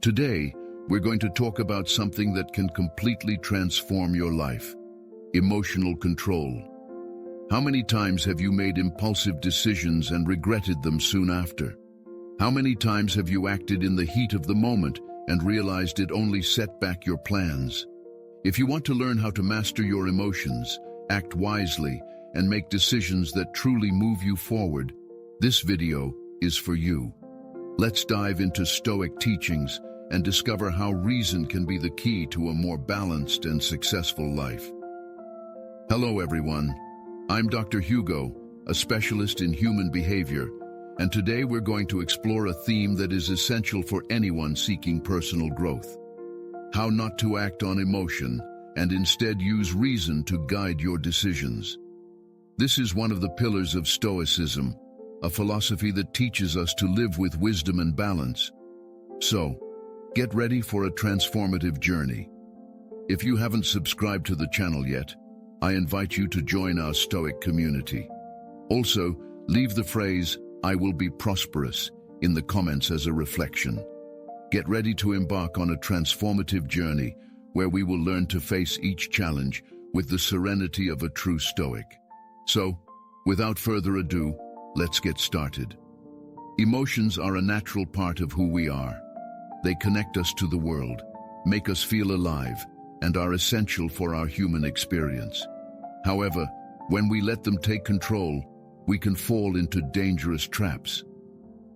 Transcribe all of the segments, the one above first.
Today, we're going to talk about something that can completely transform your life: emotional control. How many times have you made impulsive decisions and regretted them soon after? How many times have you acted in the heat of the moment and realized it only set back your plans? If you want to learn how to master your emotions, act wisely, and make decisions that truly move you forward, this video is for you. Let's dive into Stoic teachings and discover how reason can be the key to a more balanced and successful life. Hello everyone, I'm Dr. Hugo, a specialist in human behavior, and today we're going to explore a theme that is essential for anyone seeking personal growth: how not to act on emotion and instead use reason to guide your decisions. This is one of the pillars of Stoicism, a philosophy that teaches us to live with wisdom and balance. So, get ready for a transformative journey. If you haven't subscribed to the channel yet, I invite you to join our Stoic community. Also, leave the phrase, "I will be prosperous," in the comments as a reflection. Get ready to embark on a transformative journey where we will learn to face each challenge with the serenity of a true Stoic. So, without further ado, let's get started. Emotions are a natural part of who we are. They connect us to the world, make us feel alive, and are essential for our human experience. However, when we let them take control, we can fall into dangerous traps.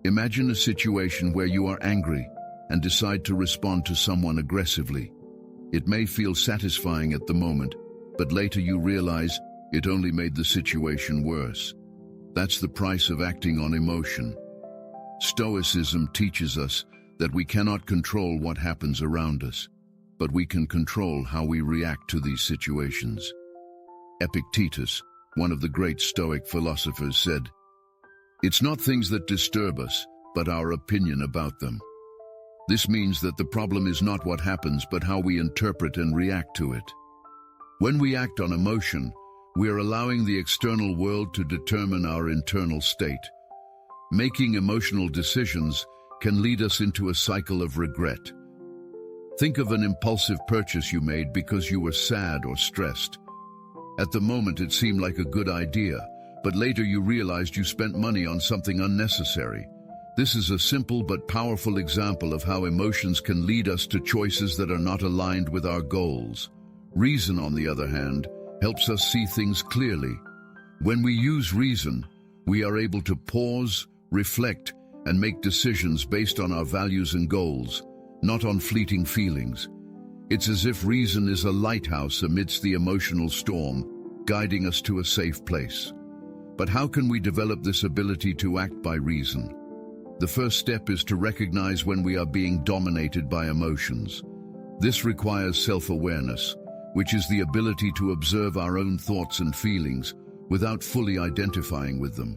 Imagine a situation where you are angry and decide to respond to someone aggressively. It may feel satisfying at the moment, but later you realize it only made the situation worse. That's the price of acting on emotion. Stoicism teaches us that we cannot control what happens around us, but we can control how we react to these situations. Epictetus, one of the great Stoic philosophers, said, "It's not things that disturb us, but our opinion about them." This means that the problem is not what happens, but how we interpret and react to it. When we act on emotion, we are allowing the external world to determine our internal state. Making emotional decisions can lead us into a cycle of regret. Think of an impulsive purchase you made because you were sad or stressed. At the moment it seemed like a good idea, but later you realized you spent money on something unnecessary. This is a simple but powerful example of how emotions can lead us to choices that are not aligned with our goals. Reason, on the other hand, helps us see things clearly. When we use reason, we are able to pause, reflect, and make decisions based on our values and goals, not on fleeting feelings. It's as if reason is a lighthouse amidst the emotional storm, guiding us to a safe place. But how can we develop this ability to act by reason? The first step is to recognize when we are being dominated by emotions. This requires self-awareness, which is the ability to observe our own thoughts and feelings without fully identifying with them.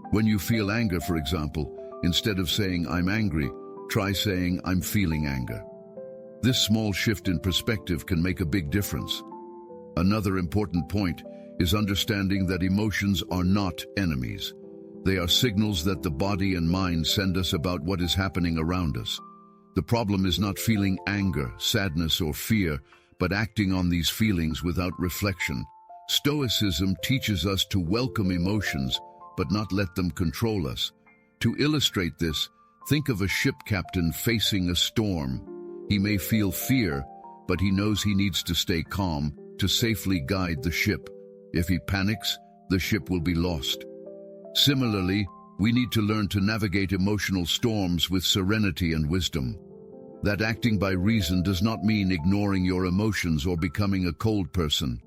When you feel anger, for example, instead of saying "I'm angry," try saying "I'm feeling anger." This small shift in perspective can make a big difference. Another important point is understanding that emotions are not enemies. They are signals that the body and mind send us about what is happening around us. The problem is not feeling anger, sadness, or fear, but acting on these feelings without reflection. Stoicism teaches us to welcome emotions, but not let them control us. To illustrate this, think of a ship captain facing a storm. He may feel fear, but he knows he needs to stay calm to safely guide the ship. If he panics, the ship will be lost. Similarly, we need to learn to navigate emotional storms with serenity and wisdom. That acting by reason does not mean ignoring your emotions or becoming a cold person.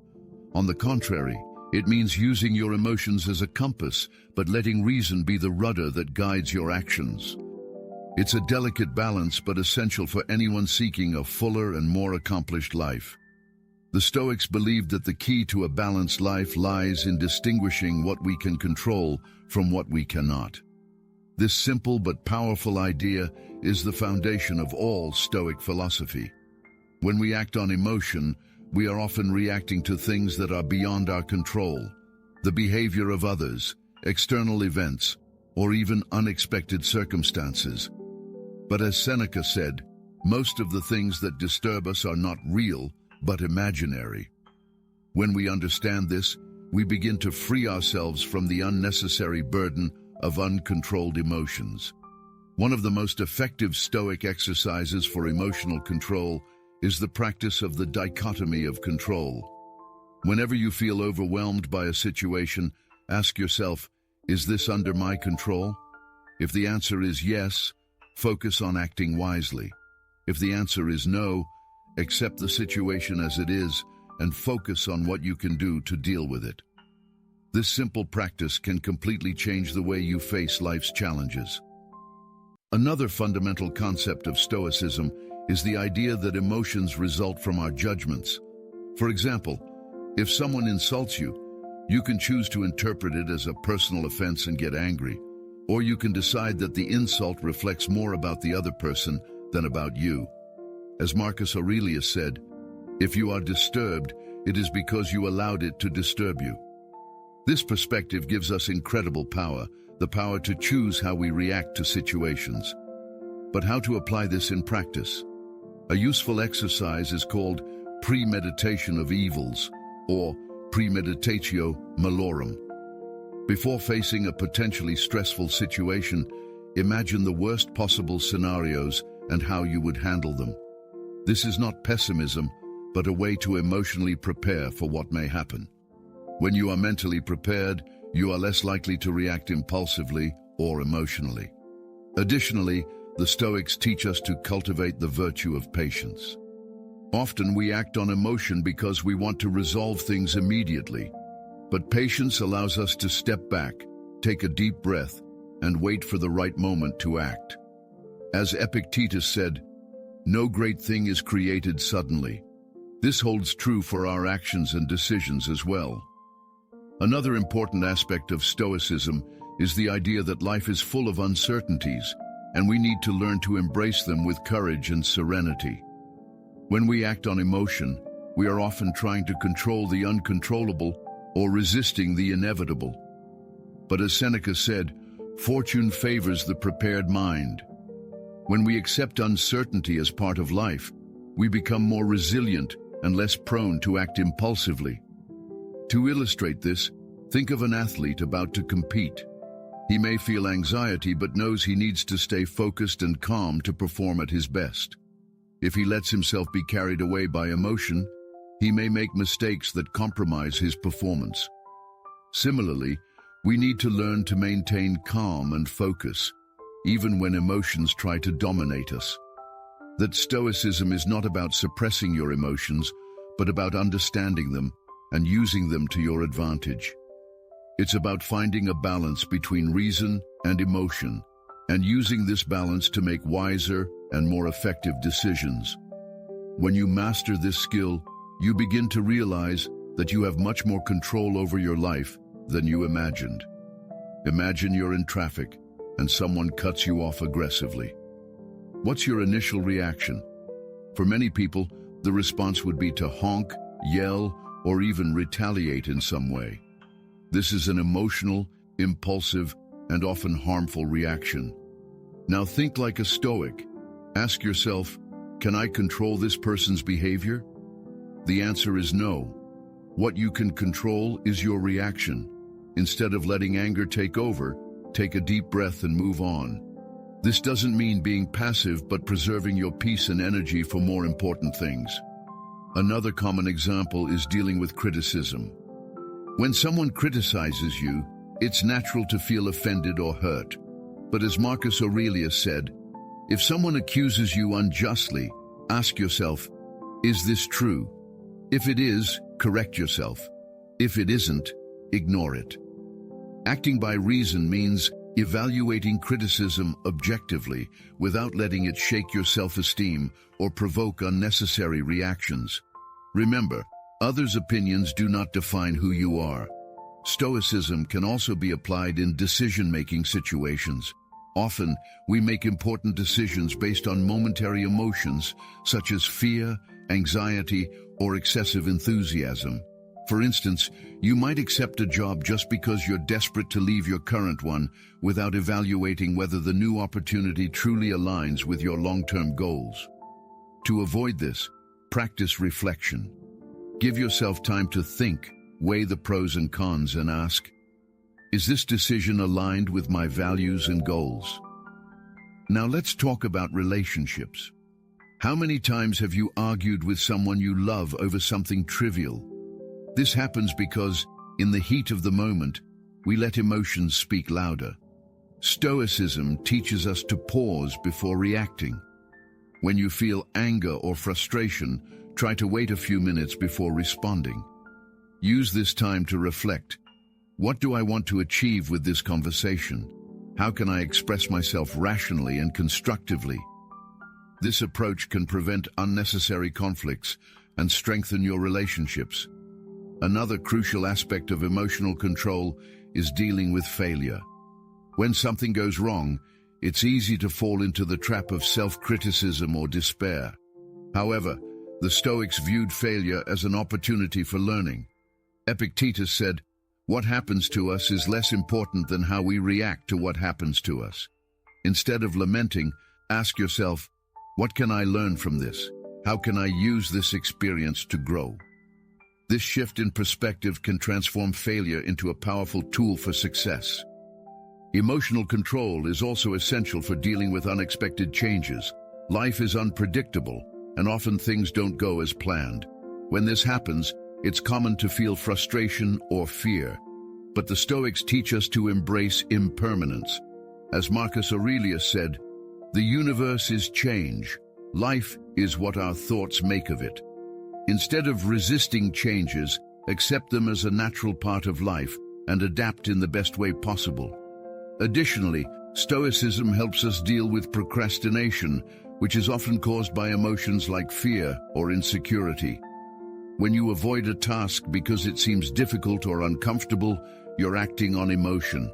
On the contrary, it means using your emotions as a compass, but letting reason be the rudder that guides your actions. It's a delicate balance, but essential for anyone seeking a fuller and more accomplished life. The Stoics believed that the key to a balanced life lies in distinguishing what we can control from what we cannot. This simple but powerful idea is the foundation of all Stoic philosophy. When we act on emotion, we are often reacting to things that are beyond our control: the behavior of others, external events, or even unexpected circumstances. But as Seneca said, Most of the things that disturb us are not real, but imaginary. When we understand this, we begin to free ourselves from the unnecessary burden of uncontrolled emotions. One of the most effective Stoic exercises for emotional control is the practice of the dichotomy of control. Whenever you feel overwhelmed by a situation, ask yourself, is this under my control? If the answer is yes, focus on acting wisely. If the answer is no, accept the situation as it is and focus on what you can do to deal with it. This simple practice can completely change the way you face life's challenges. Another fundamental concept of Stoicism is the idea that emotions result from our judgments. For example, if someone insults you, you can choose to interpret it as a personal offense and get angry, or you can decide that the insult reflects more about the other person than about you. As Marcus Aurelius said, if you are disturbed, it is because you allowed it to disturb you. This perspective gives us incredible power, the power to choose how we react to situations. But how to apply this in practice? A useful exercise is called premeditation of evils, or premeditatio malorum. Before facing a potentially stressful situation, imagine the worst possible scenarios and how you would handle them. This is not pessimism, but a way to emotionally prepare for what may happen. When you are mentally prepared, you are less likely to react impulsively or emotionally. Additionally, the Stoics teach us to cultivate the virtue of patience. Often we act on emotion because we want to resolve things immediately, but patience allows us to step back, take a deep breath, and wait for the right moment to act. As Epictetus said, "No great thing is created suddenly." This holds true for our actions and decisions as well. Another important aspect of Stoicism is the idea that life is full of uncertainties, and we need to learn to embrace them with courage and serenity. When we act on emotion, we are often trying to control the uncontrollable or resisting the inevitable. But as Seneca said, fortune favors the prepared mind. When we accept uncertainty as part of life, we become more resilient and less prone to act impulsively. To illustrate this, think of an athlete about to compete. He may feel anxiety but knows he needs to stay focused and calm to perform at his best. If he lets himself be carried away by emotion, he may make mistakes that compromise his performance. Similarly, we need to learn to maintain calm and focus, even when emotions try to dominate us. That Stoicism is not about suppressing your emotions, but about understanding them and using them to your advantage. It's about finding a balance between reason and emotion, and using this balance to make wiser and more effective decisions. When you master this skill, you begin to realize that you have much more control over your life than you imagined. Imagine you're in traffic and someone cuts you off aggressively. What's your initial reaction? For many people, the response would be to honk, yell, or even retaliate in some way. This is an emotional, impulsive, and often harmful reaction. Now think like a Stoic. Ask yourself, can I control this person's behavior? The answer is no. What you can control is your reaction. Instead of letting anger take over, take a deep breath and move on. This doesn't mean being passive, but preserving your peace and energy for more important things. Another common example is dealing with criticism. When someone criticizes you, it's natural to feel offended or hurt. But as Marcus Aurelius said, if someone accuses you unjustly, ask yourself, is this true? If it is, correct yourself. If it isn't, ignore it. Acting by reason means evaluating criticism objectively without letting it shake your self-esteem or provoke unnecessary reactions. Remember, others' opinions do not define who you are. Stoicism can also be applied in decision-making situations. Often, we make important decisions based on momentary emotions such as fear, anxiety, or excessive enthusiasm. For instance, you might accept a job just because you're desperate to leave your current one without evaluating whether the new opportunity truly aligns with your long-term goals. To avoid this, practice reflection. Give yourself time to think, weigh the pros and cons, and ask, is this decision aligned with my values and goals? Now let's talk about relationships. How many times have you argued with someone you love over something trivial? This happens because, in the heat of the moment, we let emotions speak louder. Stoicism teaches us to pause before reacting. When you feel anger or frustration, try to wait a few minutes before responding. Use this time to reflect. What do I want to achieve with this conversation? How can I express myself rationally and constructively? This approach can prevent unnecessary conflicts and strengthen your relationships. Another crucial aspect of emotional control is dealing with failure. When something goes wrong, it's easy to fall into the trap of self-criticism or despair. However, the Stoics viewed failure as an opportunity for learning. Epictetus said, "What happens to us is less important than how we react to what happens to us." Instead of lamenting, ask yourself, what can I learn from this? How can I use this experience to grow? This shift in perspective can transform failure into a powerful tool for success. Emotional control is also essential for dealing with unexpected changes. Life is unpredictable, and often things don't go as planned. When this happens, it's common to feel frustration or fear. But the Stoics teach us to embrace impermanence. As Marcus Aurelius said, "The universe is change. Life is what our thoughts make of it." Instead of resisting changes, accept them as a natural part of life and adapt in the best way possible. Additionally, Stoicism helps us deal with procrastination, which is often caused by emotions like fear or insecurity. When you avoid a task because it seems difficult or uncomfortable, you're acting on emotion.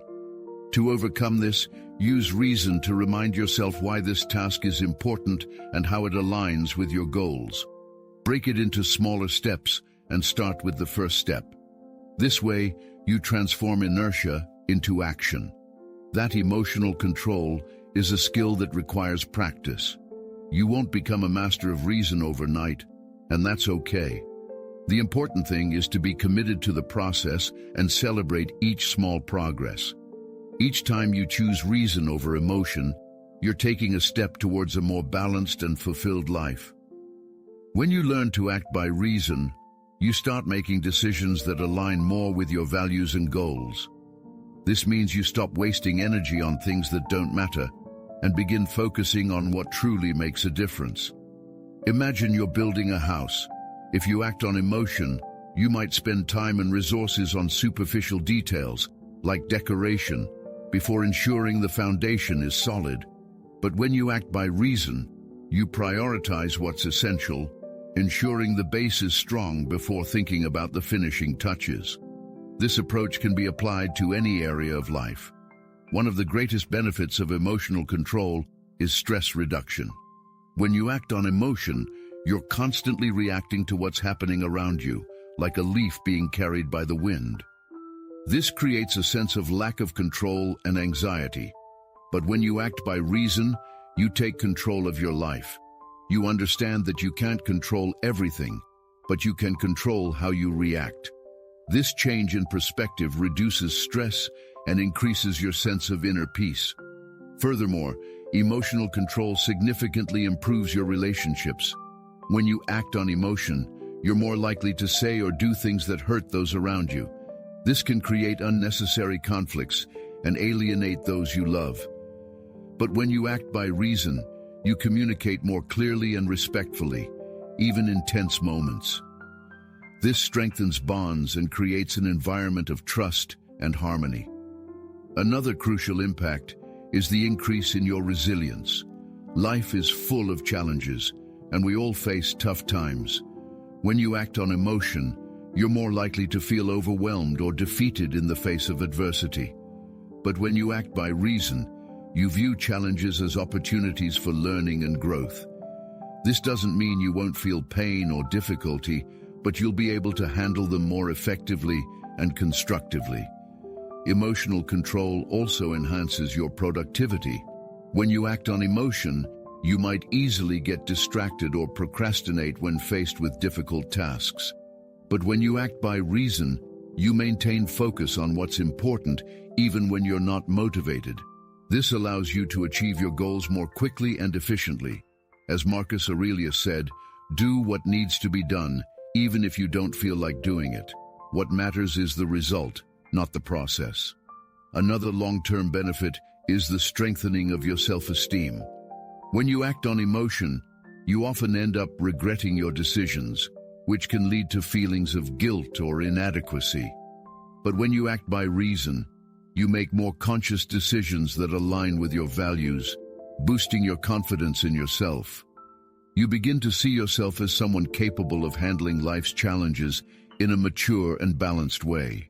To overcome this, use reason to remind yourself why this task is important and how it aligns with your goals. Break it into smaller steps and start with the first step. This way, you transform inertia into action. That emotional control is a skill that requires practice. You won't become a master of reason overnight, and that's okay. The important thing is to be committed to the process and celebrate each small progress. Each time you choose reason over emotion, you're taking a step towards a more balanced and fulfilled life. When you learn to act by reason, you start making decisions that align more with your values and goals. This means you stop wasting energy on things that don't matter and begin focusing on what truly makes a difference. Imagine you're building a house. If you act on emotion, you might spend time and resources on superficial details, like decoration, before ensuring the foundation is solid. But when you act by reason, you prioritize what's essential, ensuring the base is strong before thinking about the finishing touches. This approach can be applied to any area of life. One of the greatest benefits of emotional control is stress reduction. When you act on emotion, you're constantly reacting to what's happening around you, like a leaf being carried by the wind. This creates a sense of lack of control and anxiety. But when you act by reason, you take control of your life. You understand that you can't control everything, but you can control how you react. This change in perspective reduces stress and increases your sense of inner peace. Furthermore, emotional control significantly improves your relationships. When you act on emotion, you're more likely to say or do things that hurt those around you. This can create unnecessary conflicts and alienate those you love. But when you act by reason, you communicate more clearly and respectfully, even in tense moments. This strengthens bonds and creates an environment of trust and harmony. Another crucial impact is the increase in your resilience. Life is full of challenges, and we all face tough times. When you act on emotion, you're more likely to feel overwhelmed or defeated in the face of adversity. But when you act by reason, you view challenges as opportunities for learning and growth. This doesn't mean you won't feel pain or difficulty, but you'll be able to handle them more effectively and constructively. Emotional control also enhances your productivity. When you act on emotion, You might easily get distracted or procrastinate when faced with difficult tasks. But when you act by reason, you maintain focus on what's important even when you're not motivated. This allows you to achieve your goals more quickly and efficiently. As Marcus Aurelius said, "Do what needs to be done, even if you don't feel like doing it. What matters is the result, not the process." Another long-term benefit is the strengthening of your self-esteem. When you act on emotion, you often end up regretting your decisions, which can lead to feelings of guilt or inadequacy. But when you act by reason, you make more conscious decisions that align with your values, boosting your confidence in yourself. You begin to see yourself as someone capable of handling life's challenges in a mature and balanced way.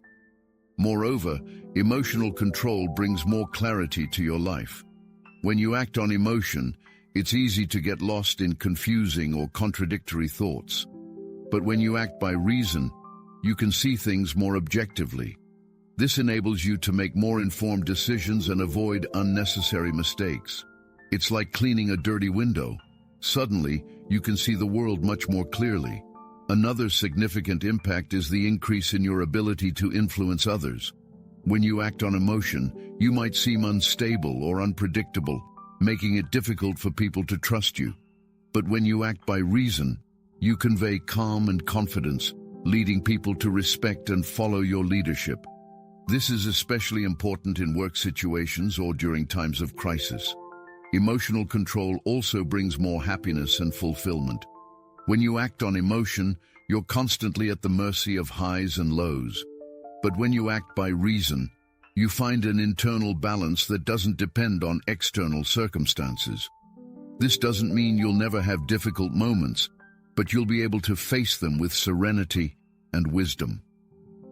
Moreover, emotional control brings more clarity to your life. When you act on emotion, it's easy to get lost in confusing or contradictory thoughts. But when you act by reason, you can see things more objectively. This enables you to make more informed decisions and avoid unnecessary mistakes. It's like cleaning a dirty window. Suddenly, you can see the world much more clearly. Another significant impact is the increase in your ability to influence others. When you act on emotion, you might seem unstable or unpredictable, making it difficult for people to trust you. But when you act by reason, you convey calm and confidence, leading people to respect and follow your leadership. This is especially important in work situations or during times of crisis. Emotional control also brings more happiness and fulfillment. When you act on emotion, you're constantly at the mercy of highs and lows. But when you act by reason, you find an internal balance that doesn't depend on external circumstances. This doesn't mean you'll never have difficult moments, but you'll be able to face them with serenity and wisdom.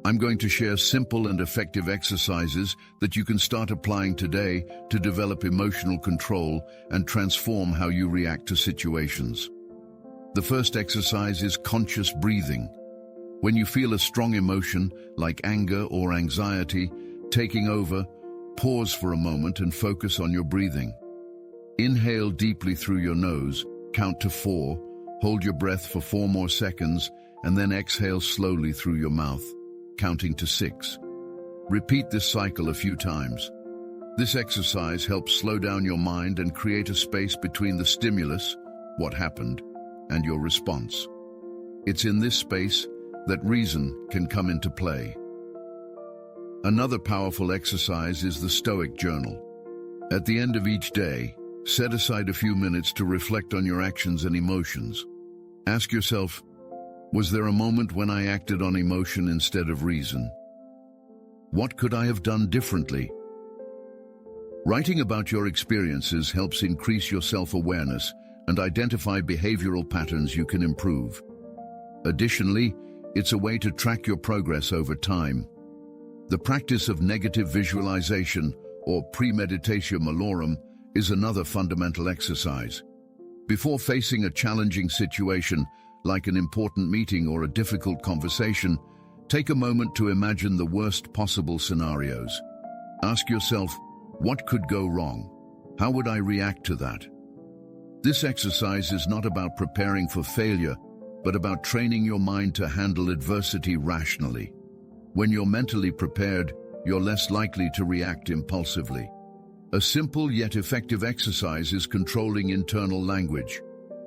I'm going to share simple and effective exercises that you can start applying today to develop emotional control and transform how you react to situations. The first exercise is conscious breathing. When you feel a strong emotion, like anger or anxiety, taking over, pause for a moment and focus on your breathing. Inhale deeply through your nose, count to 4, hold your breath for 4 more seconds, and then exhale slowly through your mouth, counting to 6. Repeat this cycle a few times. This exercise helps slow down your mind and create a space between the stimulus, what happened, and your response. It's in this space that reason can come into play. Another powerful exercise is the Stoic Journal. At the end of each day, set aside a few minutes to reflect on your actions and emotions. Ask yourself, was there a moment when I acted on emotion instead of reason? What could I have done differently? Writing about your experiences helps increase your self-awareness and identify behavioral patterns you can improve. Additionally, it's a way to track your progress over time. The practice of negative visualization, or premeditatio malorum, is another fundamental exercise. Before facing a challenging situation, like an important meeting or a difficult conversation, take a moment to imagine the worst possible scenarios. Ask yourself, what could go wrong? How would I react to that? This exercise is not about preparing for failure, but about training your mind to handle adversity rationally. When you're mentally prepared, you're less likely to react impulsively. A simple yet effective exercise is controlling internal language.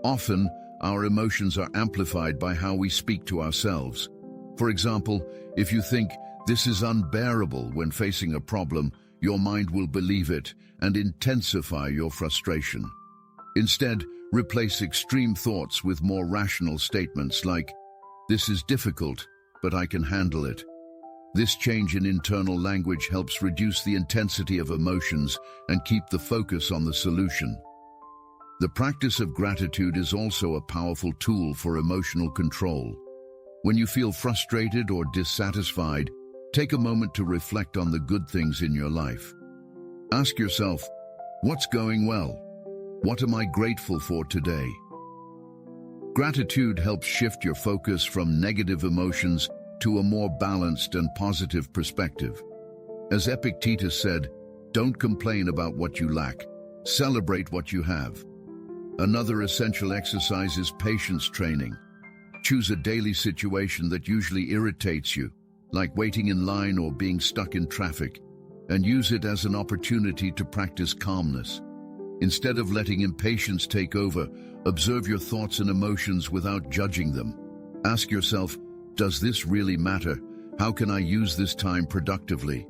Often, our emotions are amplified by how we speak to ourselves. For example, if you think, "This is unbearable," when facing a problem, your mind will believe it and intensify your frustration. Instead, replace extreme thoughts with more rational statements like, "This is difficult, but I can handle it." This change in internal language helps reduce the intensity of emotions and keep the focus on the solution. The practice of gratitude is also a powerful tool for emotional control. When you feel frustrated or dissatisfied, take a moment to reflect on the good things in your life. Ask yourself, what's going well? What am I grateful for today? Gratitude helps shift your focus from negative emotions to a more balanced and positive perspective. As Epictetus said, "Don't complain about what you lack, celebrate what you have." Another essential exercise is patience training. Choose a daily situation that usually irritates you, like waiting in line or being stuck in traffic, and use it as an opportunity to practice calmness. Instead of letting impatience take over, observe your thoughts and emotions without judging them. Ask yourself, does this really matter? How can I use this time productively?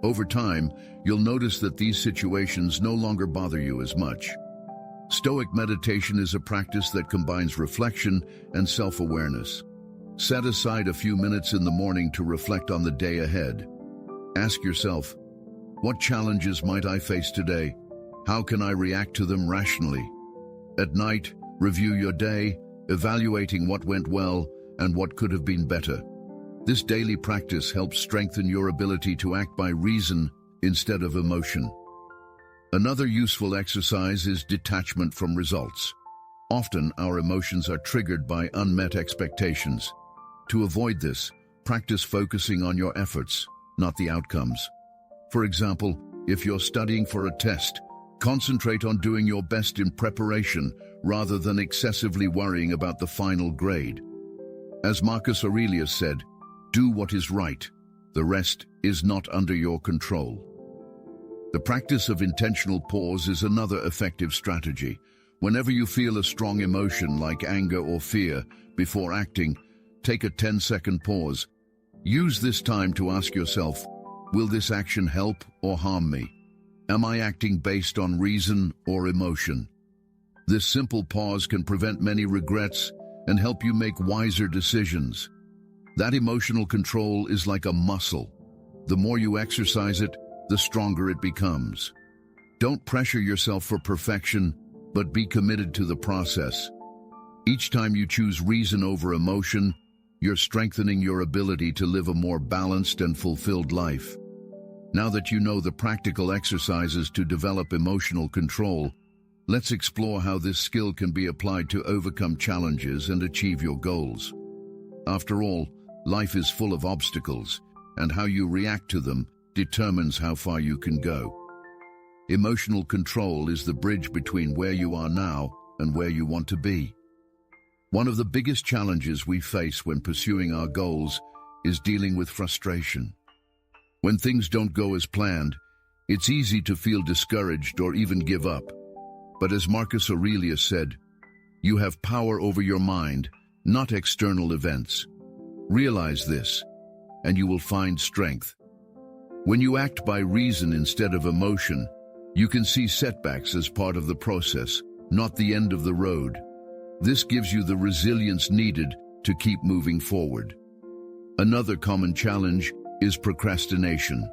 Over time, you'll notice that these situations no longer bother you as much. Stoic meditation is a practice that combines reflection and self-awareness. Set aside a few minutes in the morning to reflect on the day ahead. Ask yourself, what challenges might I face today? How can I react to them rationally? At night, review your day, evaluating what went well and what could have been better. This daily practice helps strengthen your ability to act by reason instead of emotion. Another useful exercise is detachment from results. Often, our emotions are triggered by unmet expectations. To avoid this, practice focusing on your efforts, not the outcomes. For example, if you're studying for a test, concentrate on doing your best in preparation rather than excessively worrying about the final grade. As Marcus Aurelius said, do what is right. The rest is not under your control. The practice of intentional pause is another effective strategy. Whenever you feel a strong emotion like anger or fear, before acting, take a 10-second pause. Use this time to ask yourself, will this action help or harm me? Am I acting based on reason or emotion? This simple pause can prevent many regrets and help you make wiser decisions. That emotional control is like a muscle. The more you exercise it, the stronger it becomes. Don't pressure yourself for perfection, but be committed to the process. Each time you choose reason over emotion, you're strengthening your ability to live a more balanced and fulfilled life. Now that you know the practical exercises to develop emotional control, let's explore how this skill can be applied to overcome challenges and achieve your goals. After all, life is full of obstacles, and how you react to them determines how far you can go. Emotional control is the bridge between where you are now and where you want to be. One of the biggest challenges we face when pursuing our goals is dealing with frustration. When things don't go as planned, it's easy to feel discouraged or even give up. But as Marcus Aurelius said, you have power over your mind, not external events. Realize this, and you will find strength. When you act by reason instead of emotion, you can see setbacks as part of the process, not the end of the road. This gives you the resilience needed to keep moving forward. Another common challenge is procrastination.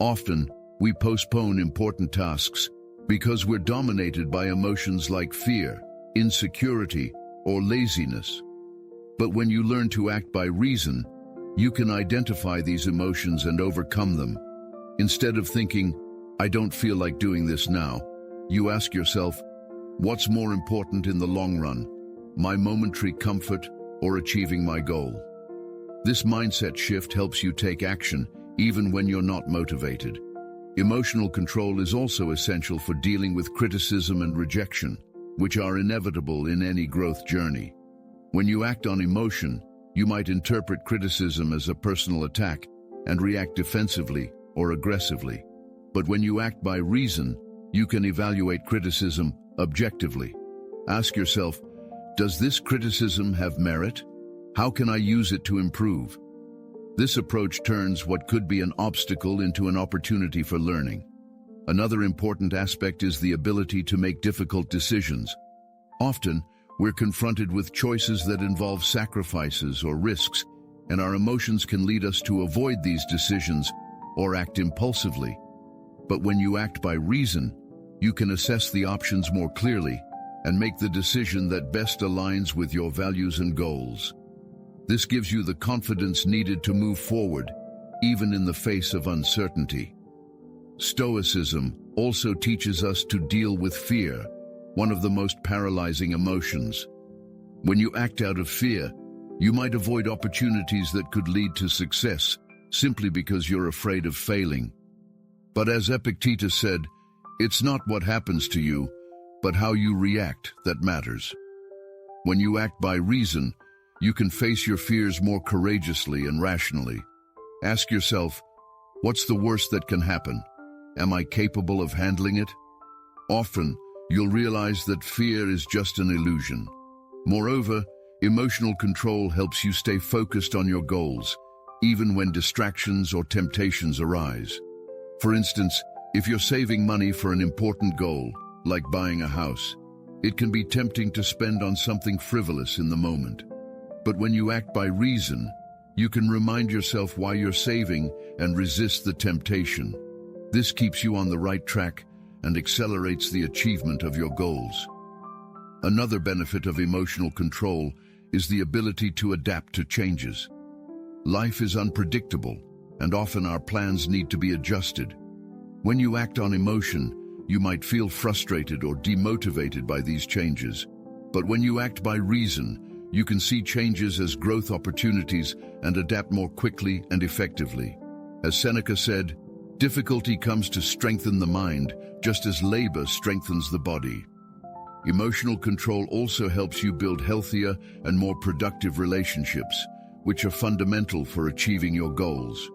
Often, we postpone important tasks because we're dominated by emotions like fear, insecurity, or laziness. But when you learn to act by reason, you can identify these emotions and overcome them. Instead of thinking, I don't feel like doing this now, you ask yourself, what's more important in the long run, my momentary comfort or achieving my goal? This mindset shift helps you take action even when you're not motivated. Emotional control is also essential for dealing with criticism and rejection, which are inevitable in any growth journey. When you act on emotion, you might interpret criticism as a personal attack and react defensively or aggressively. But when you act by reason, you can evaluate criticism objectively. Ask yourself, does this criticism have merit? How can I use it to improve? This approach turns what could be an obstacle into an opportunity for learning. Another important aspect is the ability to make difficult decisions. Often, we're confronted with choices that involve sacrifices or risks, and our emotions can lead us to avoid these decisions or act impulsively. But when you act by reason, you can assess the options more clearly and make the decision that best aligns with your values and goals. This gives you the confidence needed to move forward, even in the face of uncertainty. Stoicism also teaches us to deal with fear, one of the most paralyzing emotions. When you act out of fear, you might avoid opportunities that could lead to success simply because you're afraid of failing. But as Epictetus said, it's not what happens to you, but how you react that matters. When you act by reason, you can face your fears more courageously and rationally. Ask yourself, what's the worst that can happen? Am I capable of handling it? Often, you'll realize that fear is just an illusion. Moreover, emotional control helps you stay focused on your goals, even when distractions or temptations arise. For instance, if you're saving money for an important goal, like buying a house, it can be tempting to spend on something frivolous in the moment. But when you act by reason, you can remind yourself why you're saving and resist the temptation. This keeps you on the right track and accelerates the achievement of your goals. Another benefit of emotional control is the ability to adapt to changes. Life is unpredictable, and often our plans need to be adjusted. When you act on emotion, you might feel frustrated or demotivated by these changes. But when you act by reason, you can see changes as growth opportunities and adapt more quickly and effectively. As Seneca said, difficulty comes to strengthen the mind, just as labor strengthens the body. Emotional control also helps you build healthier and more productive relationships, which are fundamental for achieving your goals.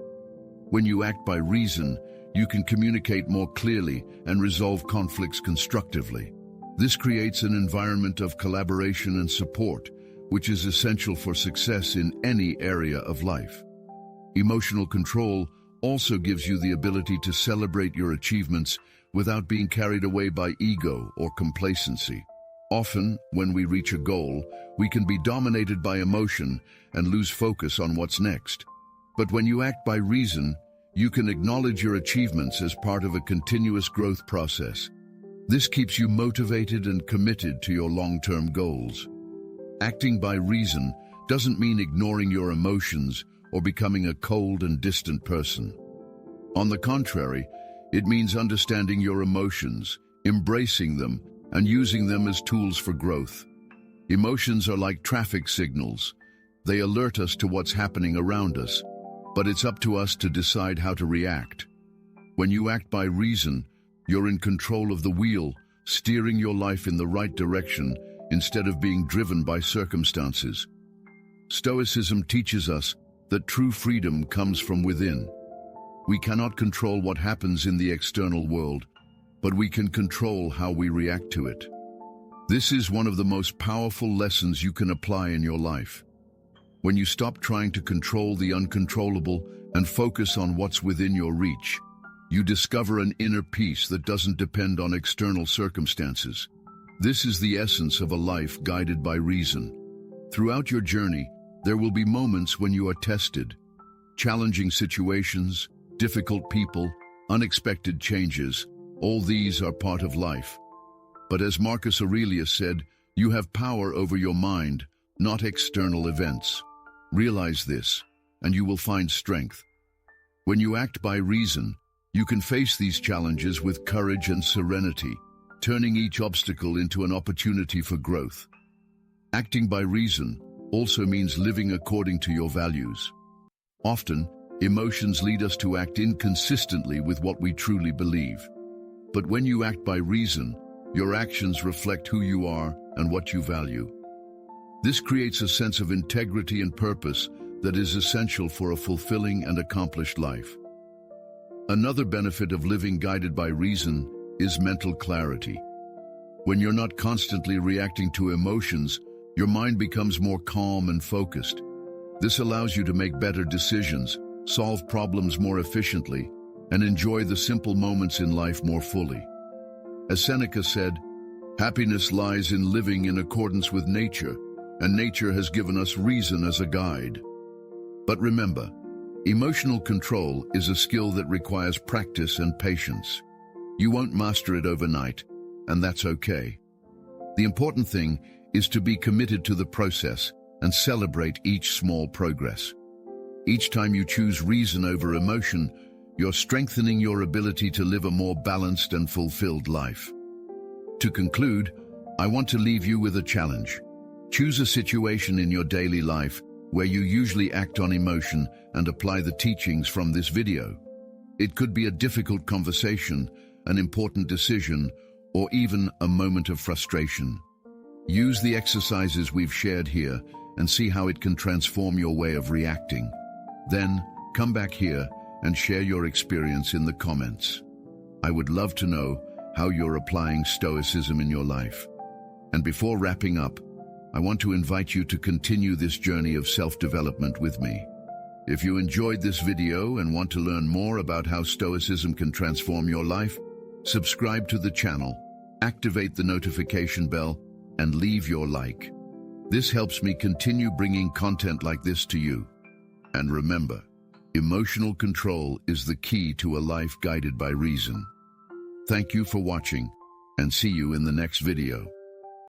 When you act by reason, you can communicate more clearly and resolve conflicts constructively. This creates an environment of collaboration and support, which is essential for success in any area of life. Emotional control also gives you the ability to celebrate your achievements without being carried away by ego or complacency. Often, when we reach a goal, we can be dominated by emotion and lose focus on what's next. But when you act by reason, you can acknowledge your achievements as part of a continuous growth process. This keeps you motivated and committed to your long-term goals. Acting by reason doesn't mean ignoring your emotions or becoming a cold and distant person. On the contrary, it means understanding your emotions, embracing them, and using them as tools for growth. Emotions are like traffic signals. They alert us to what's happening around us, but it's up to us to decide how to react. When you act by reason, you're in control of the wheel, steering your life in the right direction instead of being driven by circumstances. Stoicism teaches us that true freedom comes from within. We cannot control what happens in the external world, but we can control how we react to it. This is one of the most powerful lessons you can apply in your life. When you stop trying to control the uncontrollable and focus on what's within your reach, you discover an inner peace that doesn't depend on external circumstances. This is the essence of a life guided by reason. Throughout your journey, there will be moments when you are tested. Challenging situations, difficult people, unexpected changes, all these are part of life. But as Marcus Aurelius said, you have power over your mind, not external events. Realize this, and you will find strength. When you act by reason, you can face these challenges with courage and serenity, turning each obstacle into an opportunity for growth. Acting by reason also means living according to your values. Often, emotions lead us to act inconsistently with what we truly believe. But when you act by reason, your actions reflect who you are and what you value. This creates a sense of integrity and purpose that is essential for a fulfilling and accomplished life. Another benefit of living guided by reason is mental clarity. When you're not constantly reacting to emotions, your mind becomes more calm and focused. This allows you to make better decisions, solve problems more efficiently, and enjoy the simple moments in life more fully. As Seneca said, happiness lies in living in accordance with nature, and nature has given us reason as a guide. But remember, emotional control is a skill that requires practice and patience. You won't master it overnight, and that's okay. The important thing is to be committed to the process and celebrate each small progress. Each time you choose reason over emotion, you're strengthening your ability to live a more balanced and fulfilled life. To conclude, I want to leave you with a challenge. Choose a situation in your daily life where you usually act on emotion and apply the teachings from this video. It could be a difficult conversation, an important decision, or even a moment of frustration. Use the exercises we've shared here and see how it can transform your way of reacting. Then, come back here and share your experience in the comments. I would love to know how you're applying Stoicism in your life. And before wrapping up, I want to invite you to continue this journey of self-development with me. If you enjoyed this video and want to learn more about how Stoicism can transform your life, subscribe to the channel, activate the notification bell, and leave your like. This helps me continue bringing content like this to you. And remember, emotional control is the key to a life guided by reason. Thank you for watching, and see you in the next video.